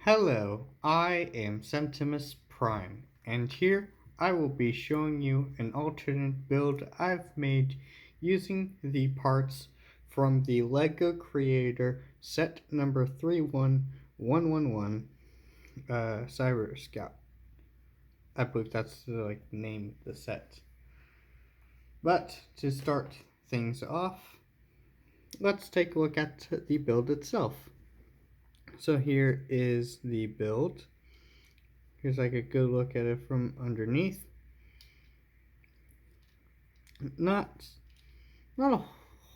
Hello, I am Centimus Prime, and here I will be showing you an alternate build I've made using the parts from the LEGO Creator set number 31111 Cyber Scout. I believe that's the name of the set. But to start things off, let's take a look at the build itself. So here is the build. Here's like a good look at it from underneath. Not not a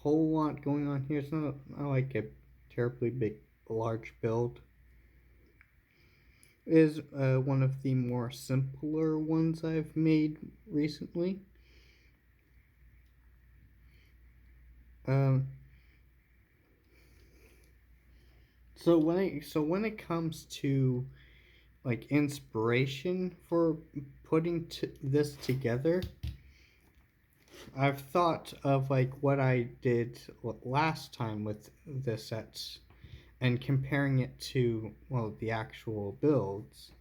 whole lot going on here. It's not like a terribly large build. It is one of the more simpler ones I've made recently. Um, so when it comes to like inspiration for putting this together, I've thought of like what I did last time with the sets and comparing it to, well, the actual builds.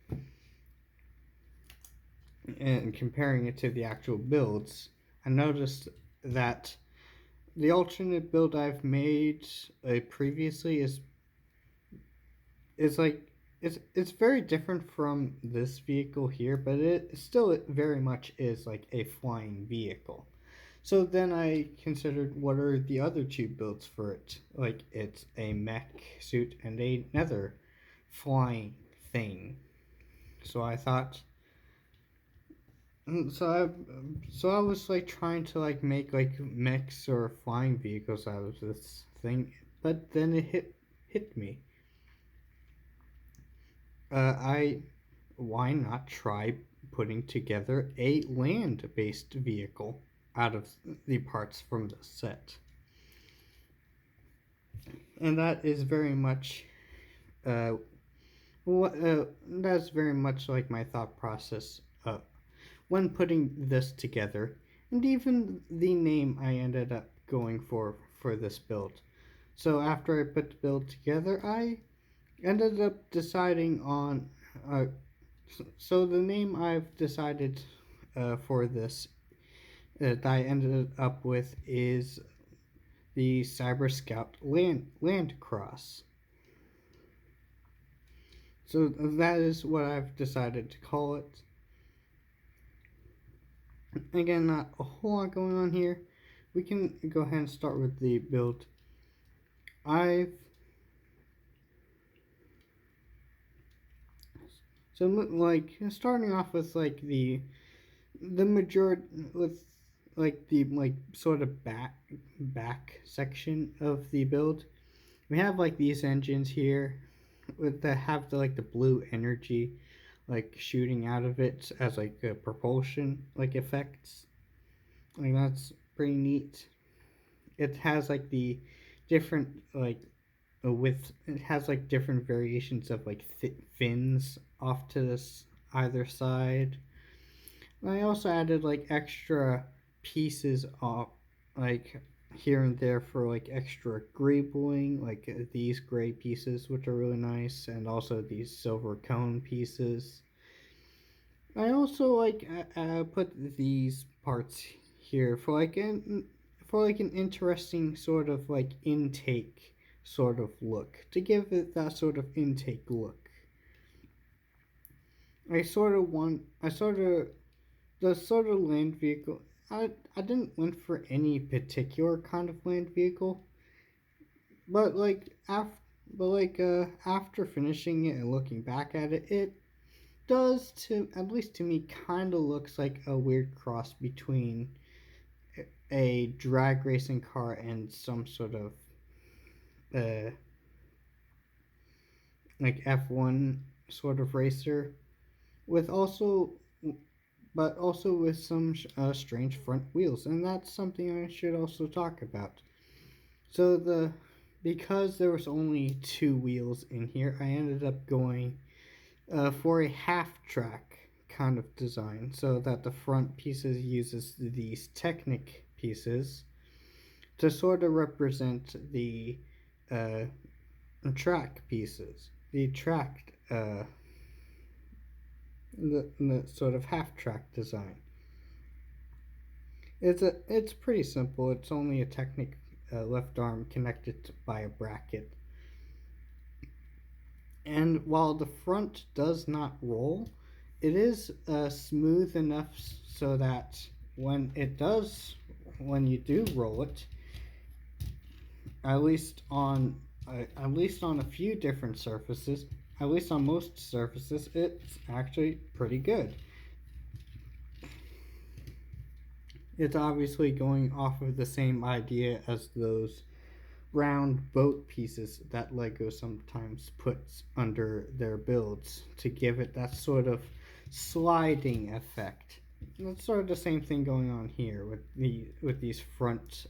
And comparing it to the actual builds, I noticed that the alternate build I've made previously is like it's very different from this vehicle here, but it very much is like a flying vehicle. So then I considered what are the other two builds for it. Like it's a mech suit and another flying thing. So I thought, so I was like trying to like make like mechs or flying vehicles out of this thing, but then it hit me. I Why not try putting together a land-based vehicle out of the parts from the set? And that is very much uh, that's very much like my thought process when putting this together, and even the name I ended up going for this build. So after I put the build together, I ended up deciding on so the name I've decided for this that I ended up with is the Cyber Scout LandCross. So that is what I've decided to call it. Again, not a whole lot going on here. We can go ahead and start with the build. I've so like starting off with like the majority with like the like sort of back section of the build. We have like these engines here that have the blue energy like shooting out of it as like a propulsion like effects. Like that's pretty neat. It has like the different like with it has like different variations of like fins off to this either side. And I also added like extra pieces off like here and there for like extra gray bling, like these gray pieces which are really nice, and also these silver cone pieces. I also like put these parts here for like an interesting sort of like intake sort of look to give it that sort of intake look. I sort of the sort of land vehicle. I didn't went for any particular kind of land vehicle, but after finishing it and looking back at it, it does, to at least to me, kind of looks like a weird cross between a drag racing car and some sort of uh like F1 sort of racer, with also but also with some strange front wheels, and that's something I should also talk about. So because there was only two wheels in here, I ended up going for a half track kind of design, so that the front pieces uses these Technic pieces to sort of represent the uh, track pieces. the track, the sort of half track design. It's pretty simple. It's only a Technic left arm connected by a bracket. And while the front does not roll, it is smooth enough so that when you do roll it, at least on a few different surfaces, at least on most surfaces, it's actually pretty good. It's obviously going off of the same idea as those round boat pieces that Lego sometimes puts under their builds to give it that sort of sliding effect. And that's sort of the same thing going on here with these front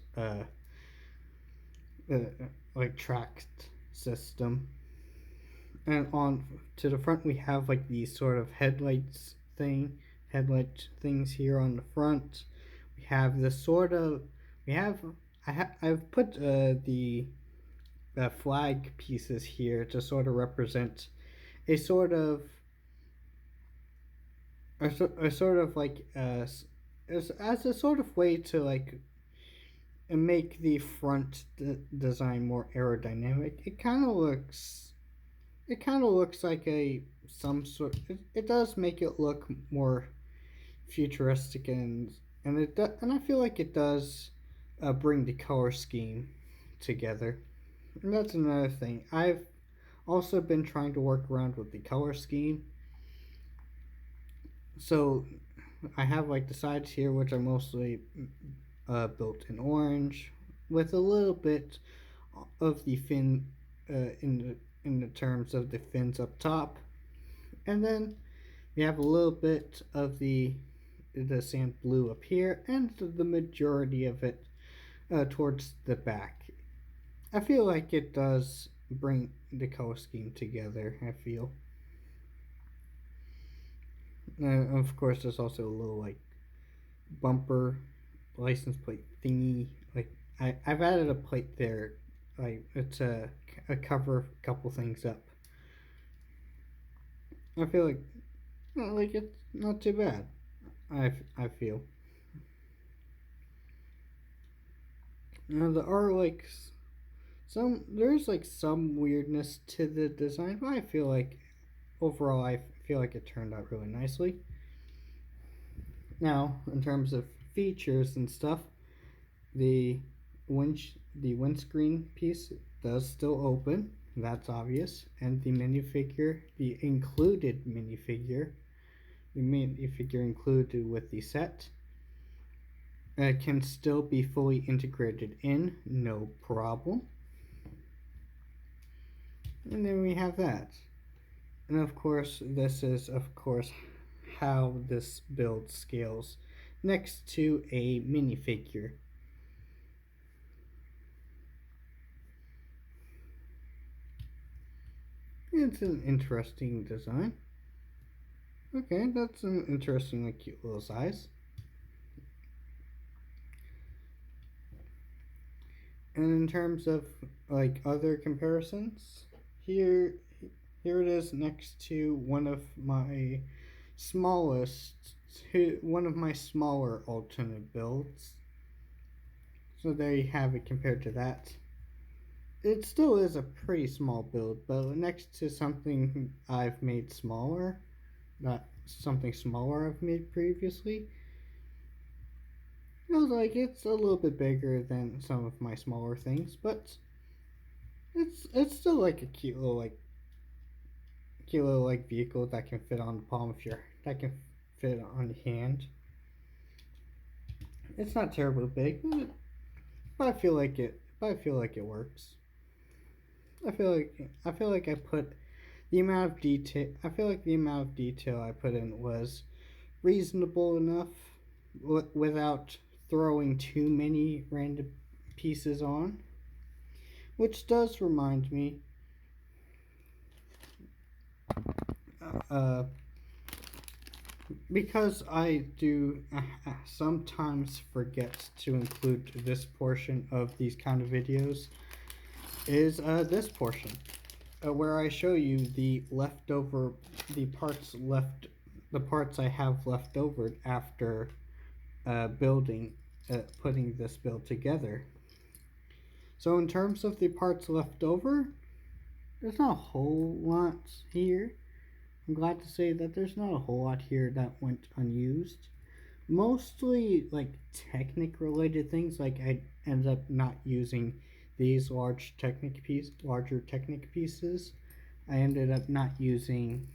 like track system. And on to the front we have like these sort of headlight things here on the front. We have this sort of I've put the flag pieces here to sort of represent a sort of a sort of like as a sort of way to like make the front design more aerodynamic. It kind of looks like a some sort. It does make it look more futuristic and I feel like it does bring the color scheme together. And that's another thing. I've also been trying to work around with the color scheme. So I have like the sides here, which are mostly built in orange, with a little bit of the fin in the terms of the fins up top, and then we have a little bit of the sand blue up here, and the majority of it towards the back. I feel like it does bring the color scheme together. I feel. Of course, there's also a little like bumper license plate thingy. Like I've added a plate there. Like it's a cover a couple things up. I feel like it's not too bad. I feel. Now there are like there's like some weirdness to the design, but I feel like overall I feel like it turned out really nicely. Now, in terms of features and stuff, the windscreen piece does still open. That's obvious, and the minifigure, the minifigure included with the set, can still be fully integrated in, no problem. And then we have that. And of course, this is how this build scales next to a minifigure. It's an interesting design. Okay, that's an interesting, like, cute little size. And in terms of like other comparisons, here it is next to one of my smaller alternate builds. So there you have it compared to that. It still is a pretty small build, but next to something I've made smaller, not something smaller I've made previously, feels like it's a little bit bigger than some of my smaller things, but it's still like a cute little vehicle that can fit on the palm of that can fit on your hand. It's not terribly big, but I feel like it. But I feel like it works. I feel like I put the amount of detail. I feel like the amount of detail I put in was reasonable enough without throwing too many random pieces on. Which does remind me, because I do sometimes forget to include this portion of these kind of videos, is this portion. where I show you the parts I have left over after putting this build together. So in terms of the parts left over, there's not a whole lot here. I'm glad to say that there's not a whole lot here that went unused. Mostly like Technic related things, like I ended up not using these larger Technic pieces. I ended up not using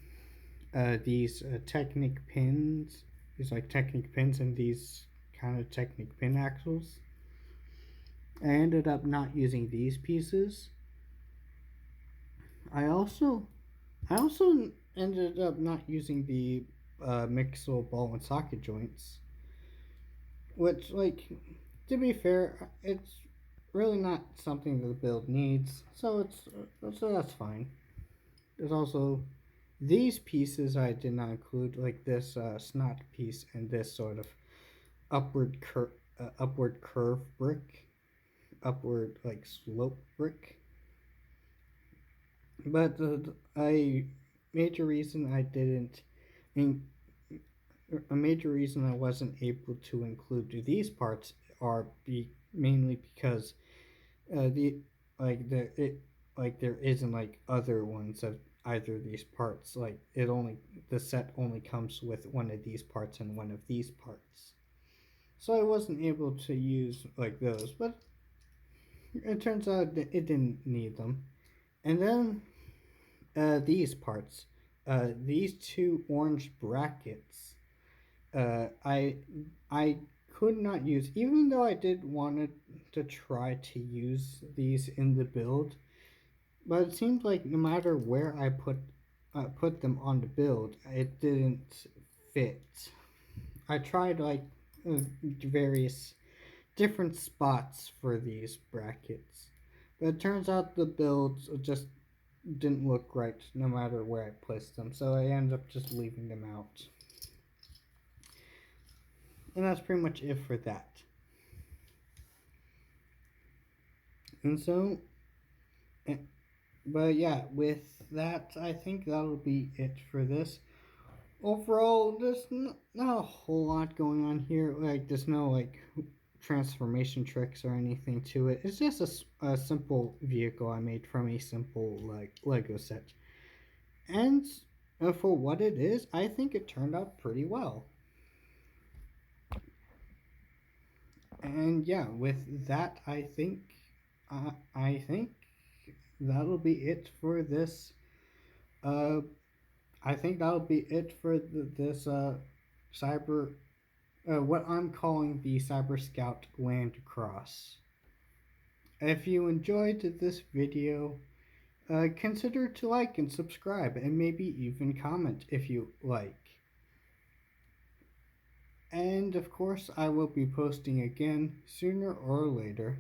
these Technic pins, these like Technic pins and these kind of Technic pin axles. I ended up not using these pieces. I also ended up not using the Mixel ball and socket joints, which, like, to be fair, it's really not something that the build needs, so that's fine. There's also these pieces I did not include, like this snot piece and this sort of upward curve brick, upward like slope brick. But I major reason I didn't, in, a major reason I wasn't able to include these parts mainly because the like the it like there isn't like other ones of either of these parts. Like the set only comes with one of these parts and one of these parts. So I wasn't able to use like those, but it turns out that it didn't need them. And then these parts, these two orange brackets, I could not use, even though I did want to try to use these in the build, but it seemed like no matter where I put them on the build, it didn't fit. I tried like various different spots for these brackets, but it turns out the builds just didn't look right no matter where I placed them, so I ended up just leaving them out. And that's pretty much it for that. And so, but yeah, with that, I think that'll be it for this. Overall, there's not a whole lot going on here. Like, there's no like transformation tricks or anything to it. It's just a simple vehicle I made from a simple like Lego set. And for what it is, I think it turned out pretty well. And yeah, with that, I think that'll be it for this. Uh, I think that'll be it for this cyber. What I'm calling the Cyber Scout LandCross. If you enjoyed this video, consider to like and subscribe, and maybe even comment if you like. And of course, I will be posting again sooner or later.